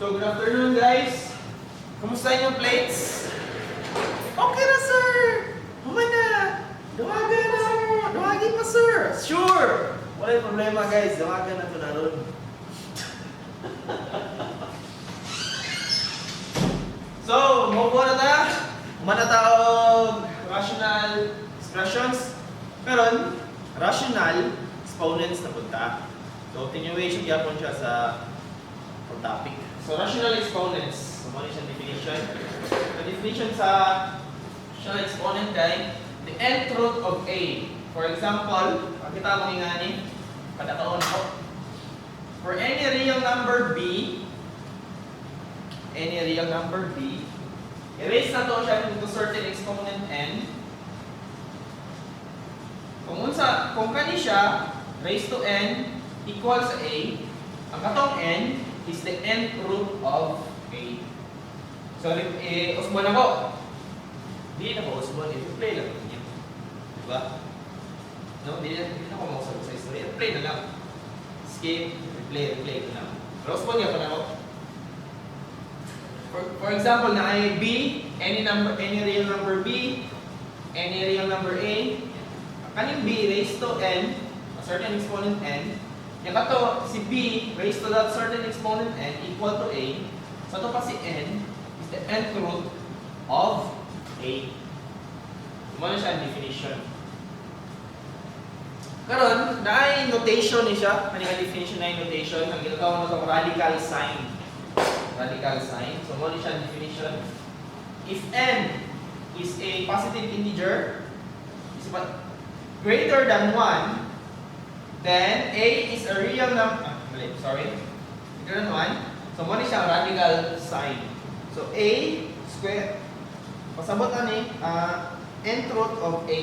So, good afternoon guys. Kumusta yung plates? Okay na sir! Human na! Dawagan na mo! Dawagin pa sir! Sure! Wala yung problema guys. Dawagan na ito na ron. So, move on na ta. Humana taong rational expressions. Karon, rational exponents na punta. So, continuation yapon siya sa topic. So, rational exponents. So, muna siyang definition. The definition sa rational exponent kay the nth root of A. For example, pakita mo nga ni kadakaon ko. For any real number B, erase na to siya into certain exponent n. Kung kani siya, raised to n equals sa A, ang katong n is the nth root of A. So, usbon na ko. Hindi na ko usbon. I-play lang niya. Diba? No, hindi na ko mausap sa history. I-play na lang. Skip, replay na lang. Pero usbon niya pa na ko. For example, na ay B, any real number B, any real number A, kaning B raised to n, a certain exponent n, yung kato, si B raised to that certain exponent n equal to A, so ito pa si n is the nth root of A. Muna siya ang definition. Karon, na ay notation ni siya, kanina definition na yung notation, ang ginatawag na itong radical sign. So, muna siya ang definition. If n is a positive integer, is greater than 1, then A is a real number. Greater than 1. So, muna siya ang radical sign. So, A square. Pasabot na ni nth root of A.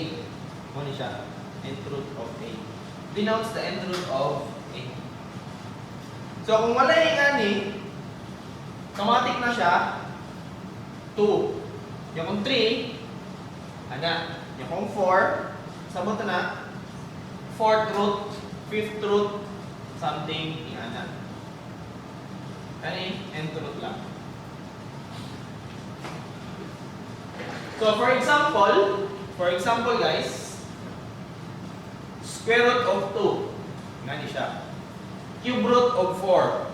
Muna siya. Nth root of A. Denotes the nth root of A. So, kung wala yung ani, automatic na siya 2. Yung kung 3, ana. Yung kung 4, sabot na 4th root, 5th root, something, ana. Kani, nth root lang. So, for example guys, square root of 2. Ngani siya. Cube root of 4.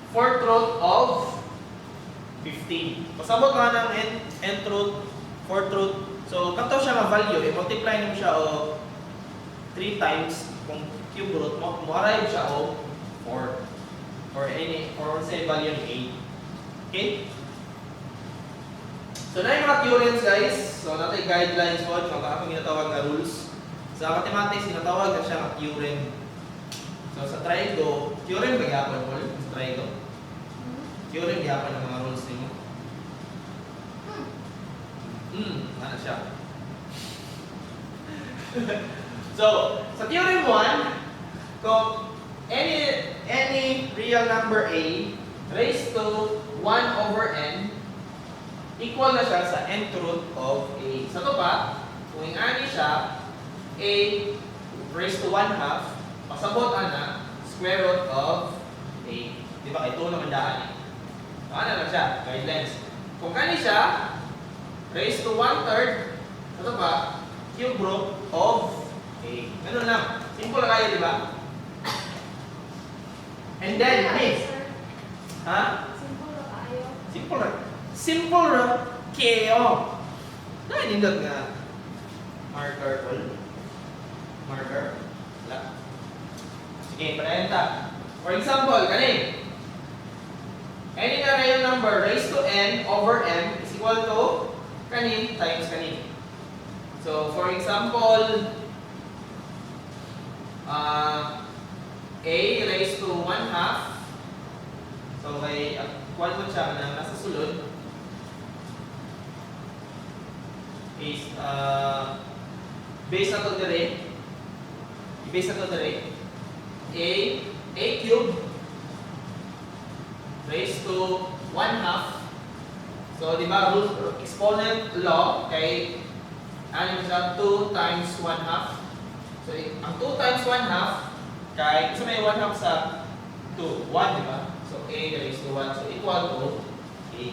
4th root of 15. Pasabot nga ng nth root, 4th root. So, kanto siya nga value, i-multiply nyo siya o 3 times kung cube root mo, arrive siya o 4. Or say value ni 8. Okay? So, na yung mga theorems guys. So, natin guidelines mo, mga akong ginatawag na rules. Sa mathematics, ginatawag na siya nga theorem. So, sa trigo, theorem ba gyapon mo? Sa trigo? Theorem gyapon ng mga rules nimo. Ano siya? So, sa theorem 1, kung any real number A raised to 1 over n equal na siya sa nth root of A. Sa ito pa, kung ingani siya, A raised to 1/2, pasabot na square root of A. Di ba? Ito naman daan eh. Ano lang siya? Guidelines. Kung kani siya, raised to 1/3, ito pa, cube root of A. Ganun lang. Simple lang kayo, di ba? And then, ha? Simple lang. Simple lang kayo. Nindot nga. Marker. Wala. Sige, panayan ta. For example, kani. Any na real number raised to n over m is equal to kani times kani. So, for example, A raised to 1/2. So, kay kuwan mo siya na nasa sulod is base na to dire. I-base na to dire. A cube raised to 1/2. So, di ba, exponent law kay ano siya 2 times 1/2. So, ang 2 times 1/2 kay, gusto may 1/2 sa 2, 1, di ba? So a raised to 1. So equal to a.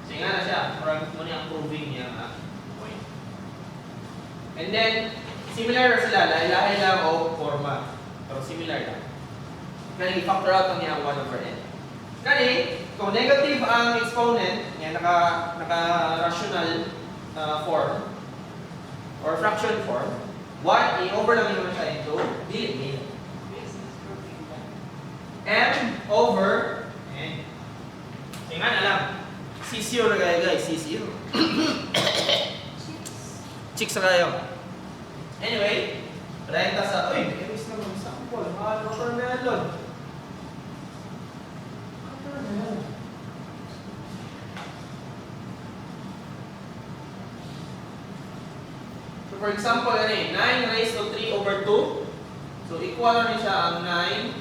So nga na siya. Parang muna ang proving niya point. And then, similar sila. Lahi lang o forma. Pero similar lang. Kaya i-factor out niya ang 1 over n. Kani, kung negative ang exponent, yan naka-rational form or fraction form, 1 i-over lang naman siya into delete m over n. Tingnan na lang. C0 na kaya guys, C0. Chicks na kayo. Anyway, renta sa, uy, eris naman sample. Mahal, watermelon. So for example, ano 9 raised to 3 over 2. So equal na rin siya ang 9.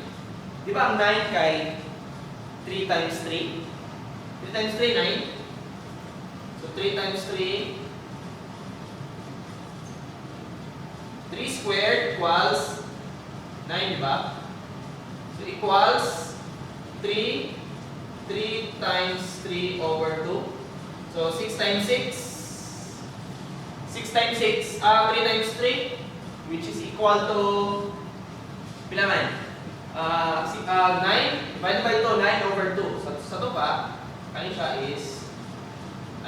Di ba ang 9 kay 3 times 3? 3 times 3, 9. So 3 times 3. 3 squared equals 9, di ba? So equals 3 times 3 over 2. So 6 times 6. 6 times 6, 3 times 3, which is equal to, pila man? 9 divided by 2, 9 over 2. Sa to pa, kani siya is,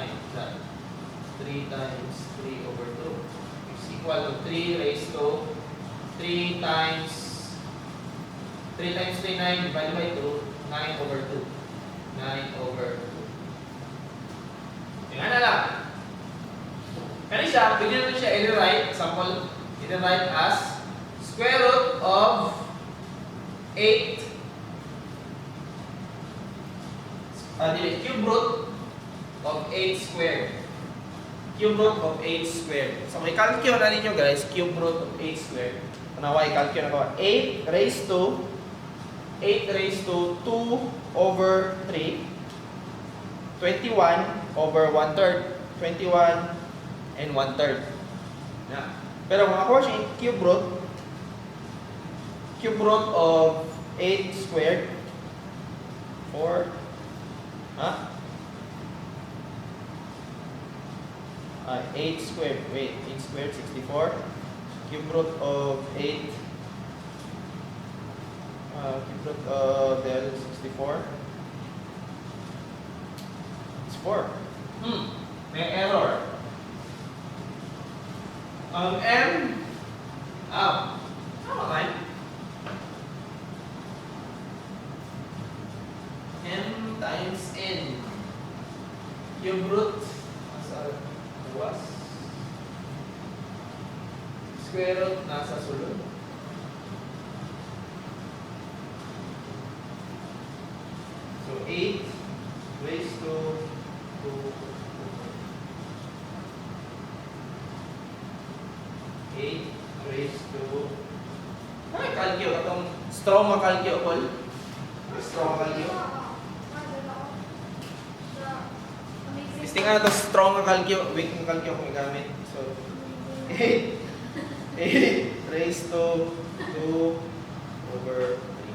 3 times 3 over 2, which is equal to 3 raised to 3 times 3, 9 divided by 2, 9 over 2. 9 over 2. Tingnan na lang. Kani siya, pwede naman siya i-rewrite, example, i-rewrite as square root of 8, cube root of 8 squared. Cube root of 8 squared. So, may calculate na ninyo guys, cube root of 8 squared. Panaway, calculate na ko. 8 raised to 2 over 3. 21 over 1/3. 21 and 1/3. Yeah. Pero kung ako siya cube root of 8 squared 4 8 squared, wait, 8 squared 64. Cube root of 8 cube root of the 64. It's 4. May error. M tama man. M times N. Cube root nasa buwas. Square root nasa sulod. So 8 raised to 2. 8 raised to ay, kalkyo. Itong strong makalkyo, Paul. Strong makalkyo. Listing nga ito, strong makalkyo. Weak makalkyo kung gamit. So, 8 raised to 2 over 3.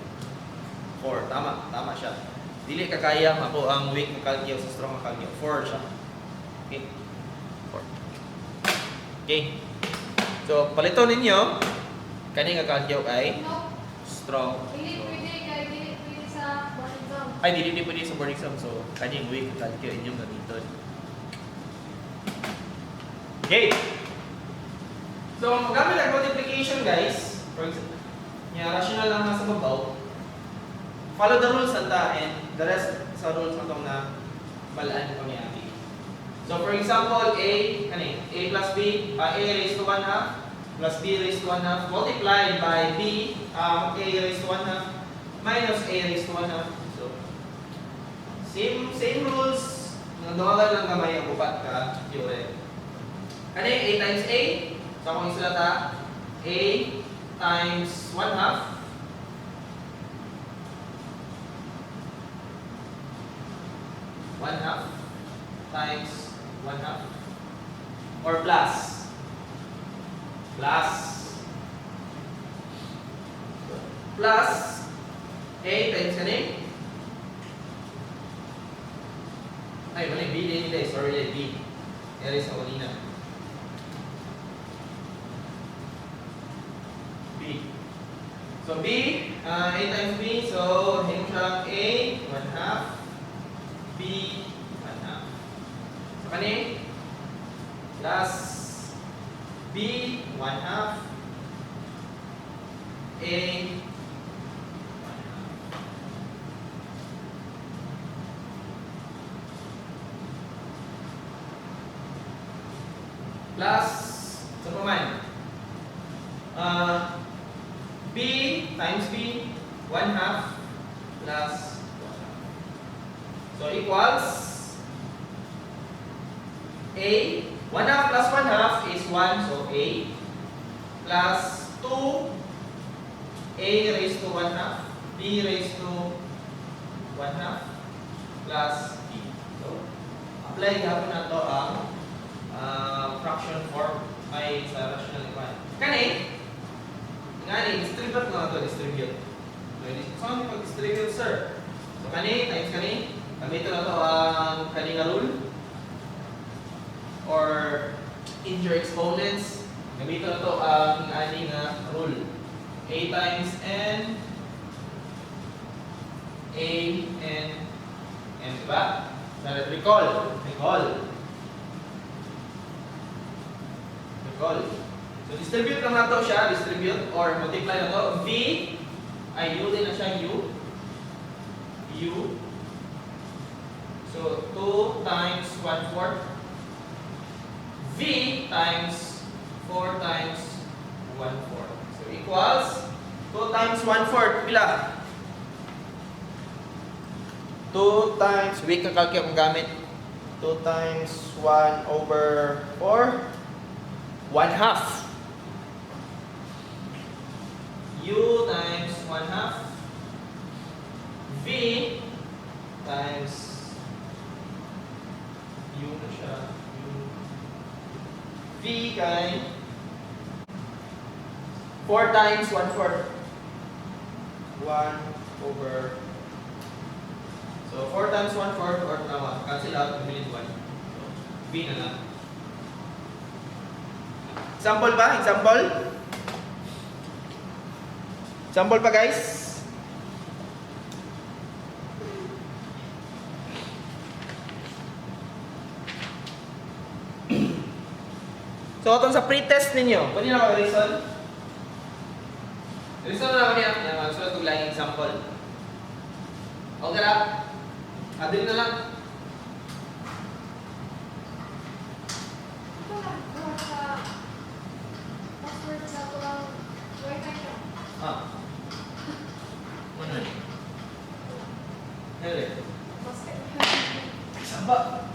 4. Tama siya. Dili kakaya ako ang weak makalkyo sa strong makalkyo. 4 siya. Okay. 4. Okay. So, palito ninyo, kani nga kalkyo ay strong. Dili pwede sa board exam. Ay, dili pwede sa board exam. So, kani weak kalkyo inyong gamiton. Okay. So, magamit ang multiplication guys. For example, rational lang nasa babaw. Follow the rules ata and the rest sa rules atong na balaan ko niya. So for example, A plus B, A raised to 1/2 plus B raised to 1/2 multiplied by B, A raised to 1/2 minus A raised to 1/2. So same rules, nandoagan lang gamay ang upat ka theorem. Ano A times A? So kung isulata, A times 1/2 1/2 times 1/2 or plus A times kani Ay, mali. B din nila. Sorry, B. There is kanina. B. So, B, A times B. So, hinong siyang A, 1/2. B, 1/2. So, kani? Plus B, 1/2. A, 1/2. Plus, so naman, B times B, 1/2 plus 1/2. So equals A, 1/2 plus 1/2 is 1, so A plus 2, A raised to 1/2, B raised to 1/2 plus B. So, apply gapon na to ang fraction form ay sa rational equation. Kani, distribute na ito, distribute. So, ano pag-distribute, sir? So, kani, times kani, gamitin na ito ang kani nga rule. Or, in your exponents, gamitin na ito ang ani nga rule. A times N, A, N, N, diba? Recall. So, distribute lang na ito siya, distribute, or multiply na ito. V, ay U din na siya, U. So, 2 times 1/4. V times 4 times 1/4. So, equals 2 times 1/4. Pila? 2 times, weak na calculate ang gamit. 2 times 1/4. 1/2. U times 1/2. V times U na siya. V kay 4 times 1/4. 1/4. So 4 times 1/4 or tama, cancel out, bumili 1. So, V na lang. Example ba? Example pa guys? So, itong sa pre-test ninyo, pwede na mag-reason? Reason na naman yan. Yan, magsulat kong laging example. Okay na? Adil na lang. Ito lang, sa password sa kulang wifi ko. Ano yun? Hele. Basket. Saba.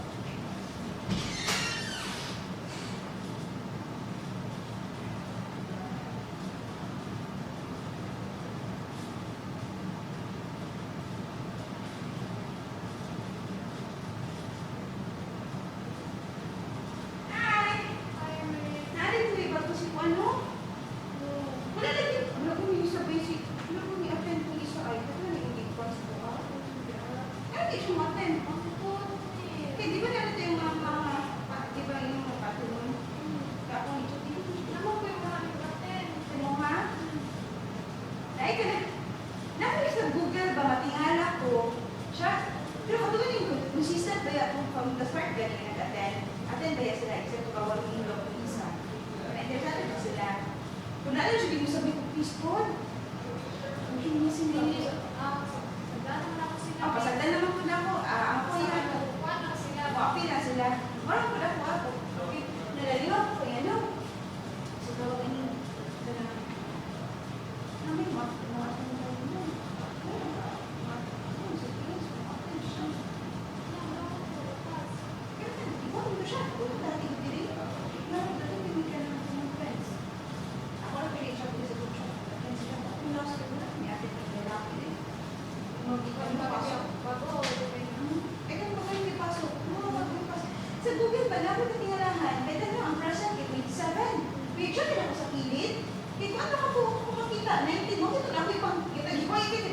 Sa Google ba, dapat natingalahan, pwede na ang present, 27. Picture din ako sa kilid. Kaya kung ano ka po ako makakita, 19 mo, ito na ako ipang,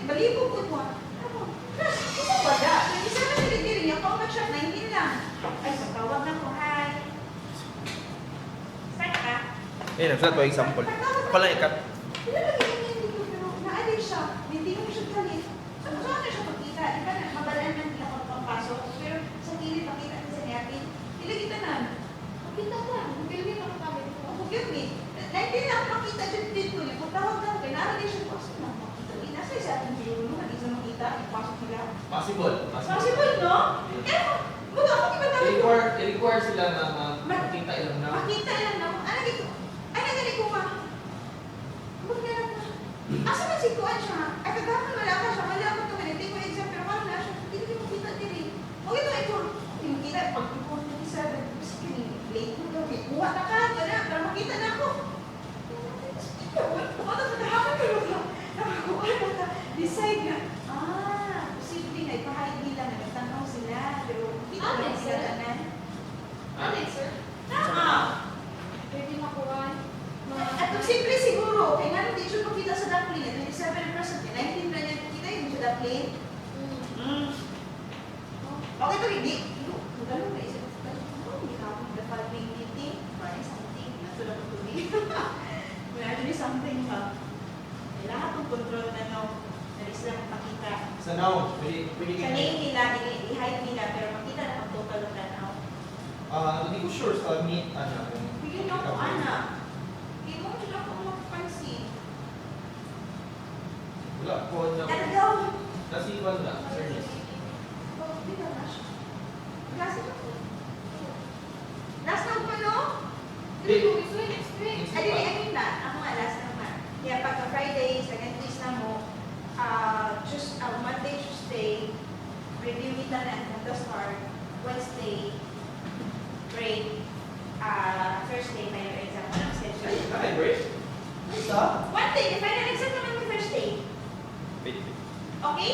balibo po ito. Ano? Isa ba da? 27 na rin niya, pang match 19 lang. Eh, nagsulat ko example. Ako lang ikat. Ilalagay niya dito, pero naalis siya. Hindi mo siya galit. Saan na siya pagkita? Di ba na, mabalaan man nila kung pagpasok. Pero sa gilid, makita niya sa niyakin. Ilagita na. Makita ka. Magkilin ako kami. Ako yun eh. Hindi na ako makita dyan dito. Kung tawag lang, kaya naalis siya. Kasi na makita. Nasa sa ating siguro, hindi sa makita. Ipasok nila. Possible. Possible, no? Eh, mga ako iba tawag. I-require sila na makita ilang na. Makita lang na. Ano dito? Ano gani ko ma? Magkano na? Asa man si Kuan siya? Ay, kagahapon wala ka siya. Wala ko ito. Hindi ko exam. Pero parang na siya. Hindi ko makita din eh. O ito. Hindi mo kita. Pag ko na isa. Sige, late mo daw. Kuha na ka. Gana. Para makita na ako. Ano sa kahapon ko lang. Nakakuha na ka. Decide na. Posible na. Ipahayag nila na nagtanaw sila. Pero kita Ah, na yes, sila sir. tanan. Ano sir? Pwede makuha. At kung simple siguro, kaya nga hindi siya makita sa dumpling. At 27%, 19 na niya kita yung sa dumpling. Okay to, hindi. Magano na isip. Hindi ka akong the following meeting. Parang something. Natulog ko tuloy. Wala actually something ha. Lahat ng control na no. Nalis lang makita. Sa now, pwede Sa name nila, i-hide nila, pero makita na ang total of that now. Hindi ko sure sa meet, Bigyan mo ko, Ana. Hindi mo sila kung magpansin. Wala po na. Talagang, Kasi iwan na, fairness. hindi na na siya. Last na po. Last na po, no? Next week. Ay, hindi na. Ako nga, last na nga. Kaya pagka Friday, second week na mo, Monday, Tuesday, review kita na at the start. Wednesday, break. Thursday, may exam. Anong schedule? Ay, break? Sa? One day, the final exam naman mo Thursday. Wait. Okay?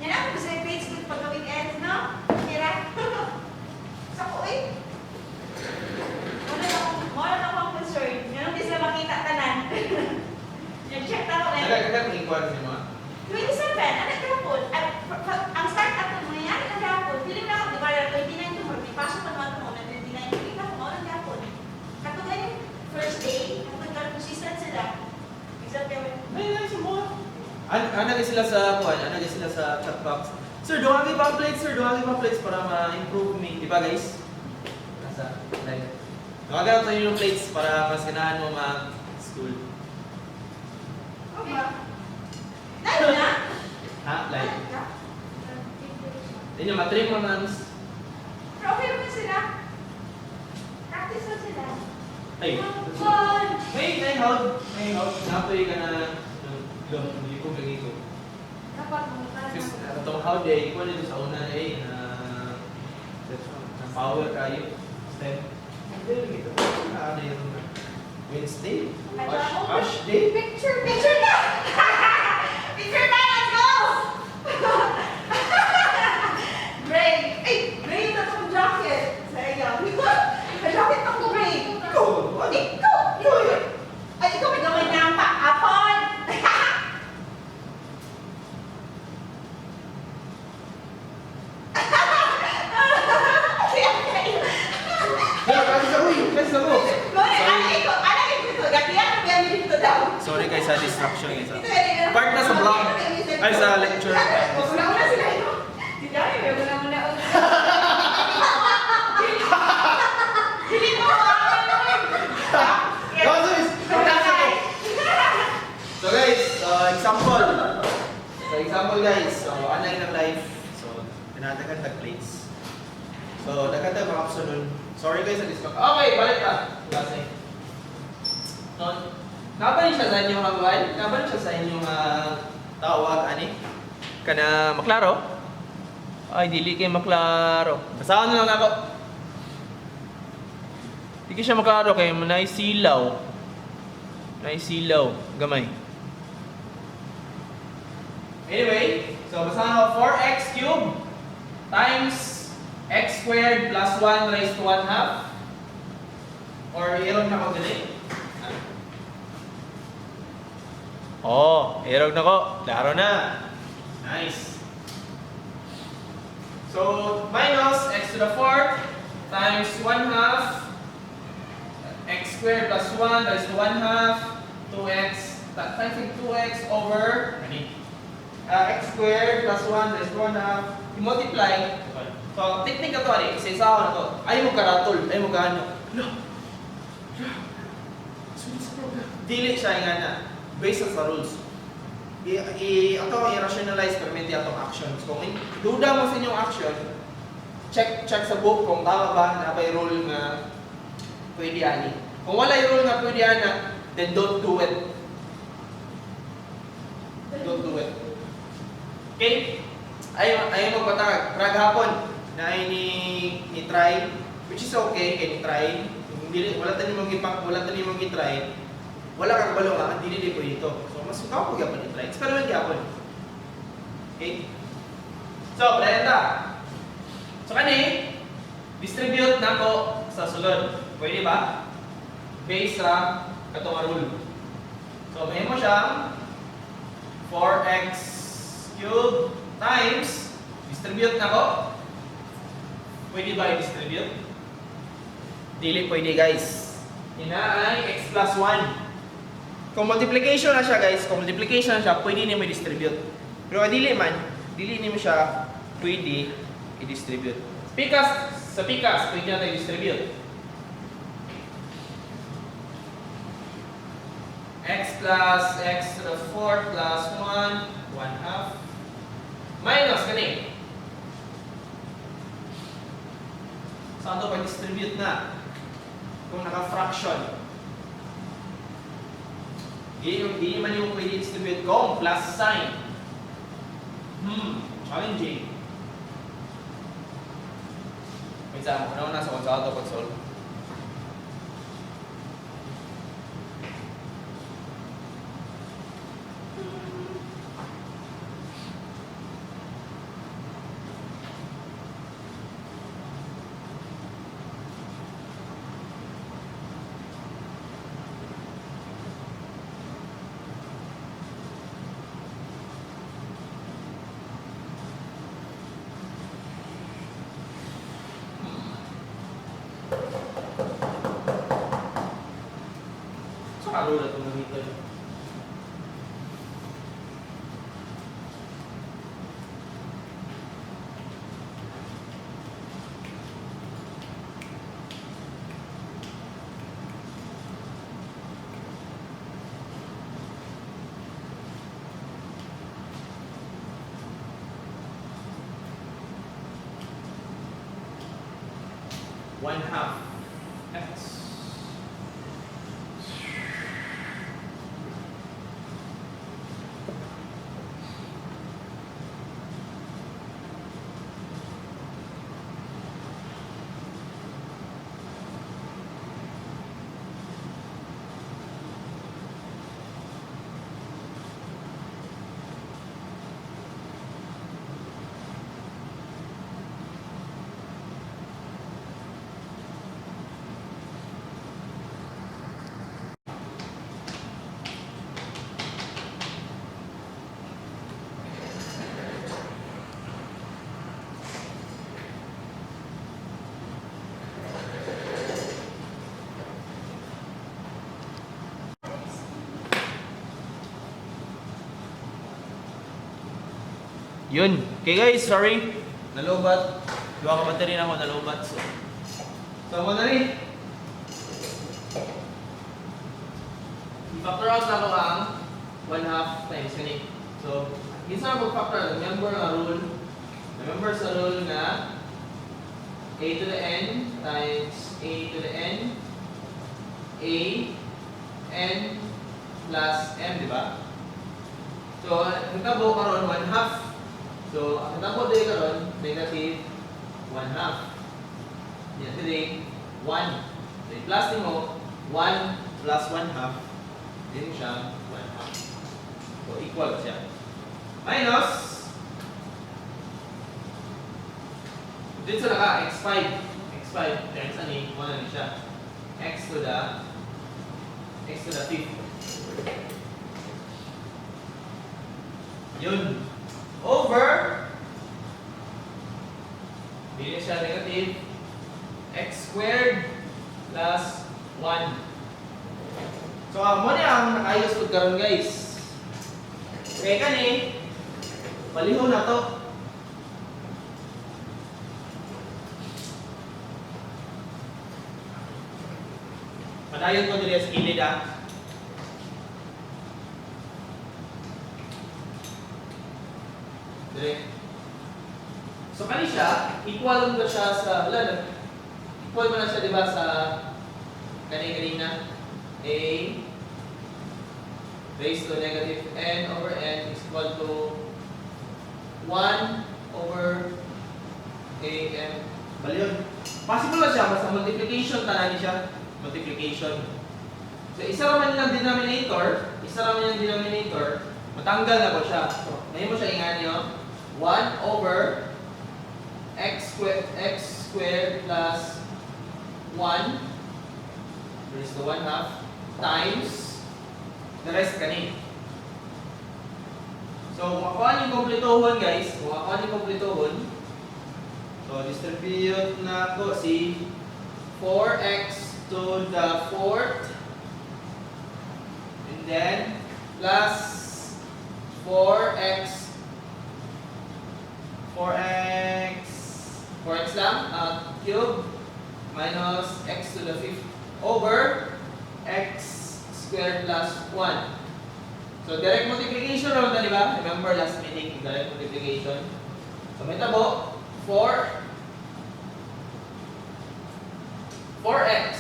Yan ako, gusto yung grades good pag weekend, no? Kira? Sa ko eh. Wala na akong concern. Ganun din sila makita tanan. Nag-check na ako na. Nagkakagat ng ikuan si mga. 27, ano kahapon? Ang start ako, mangyayari na kahapon. Feeling na ako, di ba, 29 to 4. May pasok pa naman ako na 29. Feeling na ako, maulang kahapon. Katulad yung first day, katulad consistent sila. Exam kayo. Ay, sa mga. Anagay sila sa kuan, anagay sila sa chat box. Sir, duwagi pa plates, sir, duwagi pa plates para ma-improve me. Di ba guys? Nasa, like, duwagi tayo yung plates para mas ganahan mo mag-school. Okay ba? Live na? Ha? Like, hindi nyo, matrim mo na. Pero okay naman sila. Practice lang sila. Ay, Fun! may hold. Napoy ka na, hindi ko lagi ko. Dapat mga Kasi itong how day, ikaw nito sa una na power kayo. Then, dito. Ano yung Wednesday? Ash day? Picture na! Picture na! Let's go! Gray! Ay! Gray na itong jacket! Sayang. May jacket pa ko, Gray! Ikaw! Ano? Ikaw! Ay, ikaw may gawin na ang paapon! Sorry guys sa distraction guys. Part na sa vlog. Ay sa lecture. Una-una sila ito. Si Dari, may una-una. Hindi mo So guys, example. So example guys, so anay ng life. So tinatagan tag plates. So nagkatag mga option nun. Sorry guys sa distraction. Okay, balik ka. Klase. So, nabalik siya sa inyong hagwan? Nabalik siya sa inyong tawag, ani? Kana maklaro? Ay, dili kayo maklaro. Basahan na lang ako. Hindi siya maklaro kay naisilaw. Naisilaw. Gamay. Anyway, so basahan ko 4x cubed times x squared plus 1 raised to 1 half. Or irog na ko dili. Oh, irog na ko. Klaro na. Nice. So, minus x to the 4th times 1 half x x squared plus 1, that is 1 half, 2x, times 2x over, x squared plus 1, that is 1 half, i-multiply. So, technique na to, isa-isawa na to. Ayaw mo karatol, ayaw mo kaano. Dili siya nga na, based sa rules. Ato i-rationalize permit atong actions. Kung duda mo sa inyong action, check sa book kung tama ba na may rule nga pwede ani. Kung wala yung rule nga pwede ana, then don't do it. Don't do it. Okay? Ayaw magpatag. Prag hapon na ay ni try, which is okay kay ni try. Wala tani mong i-try. Wala kang balo nga, hindi po ito. So, mas ikaw po gapon i-try. Experiment gapon. Okay? So, planta. So, kani, distribute na ko sa sulod. Pwede ba? Based sa katong rule. So, may mo siya 4x cubed times distribute na ko. Pwede ba i-distribute? Dili pwede, guys. Ina ay x plus 1. Kung multiplication na siya, guys, pwede niyo i-distribute. Pero dili mo siya pwede i-distribute. Sa pikas, pwede natin i-distribute. X plus x to the 4 plus 1, 1 half. Minus, kani. Saan ito pa-distribute na? Kung naka-fraction. Hindi man yung pwede distribute kung plus sign. Challenging. Wait sa mo, una sa kung sa auto console. Lalo na itong dito. One half x. Yun. Okay guys, sorry. Nalobat. Dua ka battery na ako nalobat. So mo na rin. I-factor out na ko ang 1/2 times kani. So, isa mo factor, remember ang rule. Remember sa rule nga a to the n times a to the n a n plus m, di ba? So, ang tabo karon 1/2. So, ang tabo din karon negative 1/2. Yan today 1. So, i-plus mo 1 plus 1/2. Din siya 1/2. So, equal siya. Minus dito sa naka x5. x5 times ani, 1 na siya. x to the 5th. Yun. Over, bilhin siya negative x squared plus 1. mo niya ang nakayos ko karon guys. Okay kani. Palihon na to. Padayon ko dili sa kilid ah. Dire. So kani siya, equal na siya sa equal mo na siya di ba sa kanina a raised to negative n over n is equal to 1 over a m. Bali yun. Possible na siya, basta multiplication tanan siya. Multiplication. So isa naman yung denominator, matanggal na ko siya. So, ngayon mo siya ingani nyo. 1 over x squared plus 1 raised to 1 half times the rest kani. So, kung ako yung kompletohon guys, so distribute na ko si 4x to the 4th and then plus 4x lang cube minus x to the 5th over x squared plus 1. So direct multiplication raw na, di ba? Remember last meeting, direct multiplication. So may tabo 4x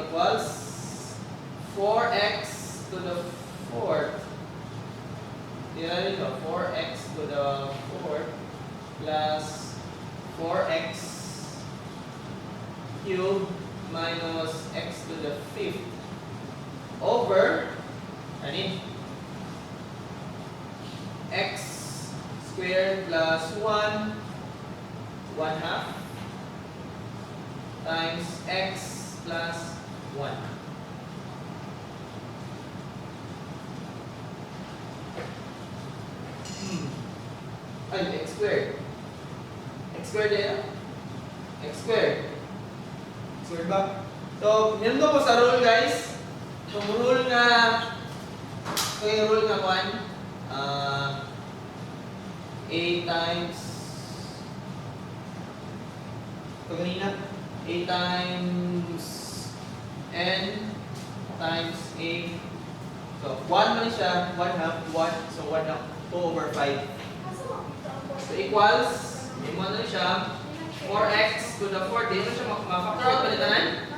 equals 4x to the 4th. Yan ito, 4x to the 4th plus 4x cubed minus x to the 5th over x squared plus 1 half times x plus 1. Ay, x squared. X squared yan. X squared. Squared ba? So, nito po sa rule guys. So, rule na 1 a times ito kanina a times n times a. So, 1 man siya, 1 half, 1. So, 1 half, 2 over 5. So, equals, may mo na siya, 4x to the 4th. Di mo siya ma-factor out, balitanan?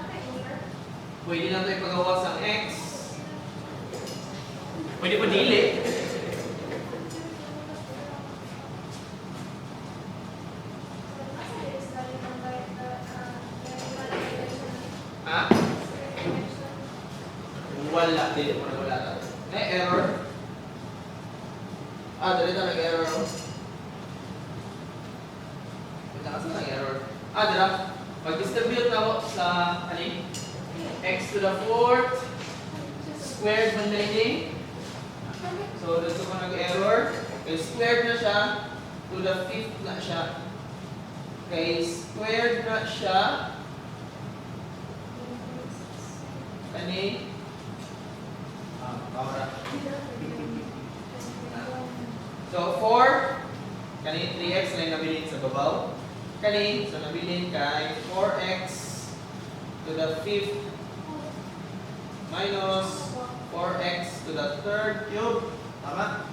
Pwede na ito ipagawa sa x. Pwede pa dili. Ha? Wala. Dili mo na wala na. Error. Dali na nag-error. Kasi nag-error. Dira. Mag-distribute na ako sa x to the 4th squared man din. So, dito ko nag-error. Okay, squared na siya to the 5th na siya. Okay, squared na siya. So, 4 3x na yung nabilin sa babaw. So nabilin kay 4x to the 5th minus 4x to the 3rd cube. Tama?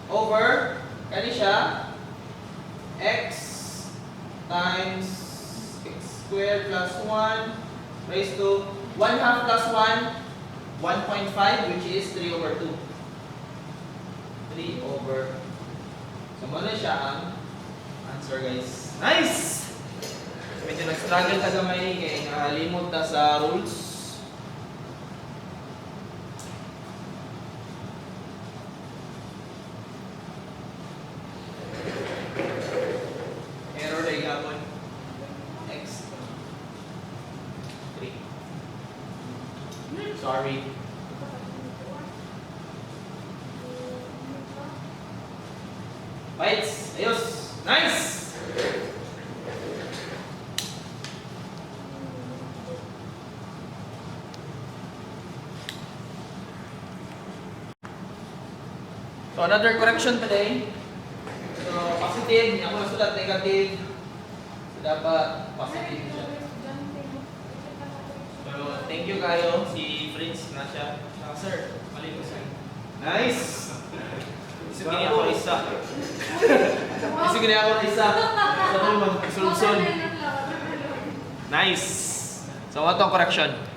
Over siya x times x squared plus 1 raised to 1 half plus 1 1.5 which is 3 over 2. 3 over. So muna siya ang answer guys. Nice! Medyo nag-struggle ka gamay kaya nakalimot ta sa rules. Error ay gapon. X 3. Sorry. Bites! Ayos! Nice! 1 So another correction today. So positive, ako nasulat negative. So dapat positive siya. So thank you kayo si Fritz na siya. Sir, mali ko sir. Nice! Sige niya ako isa. Sige niya ako isa. Sa mo mag-sulson. Nice! So, what ang correction?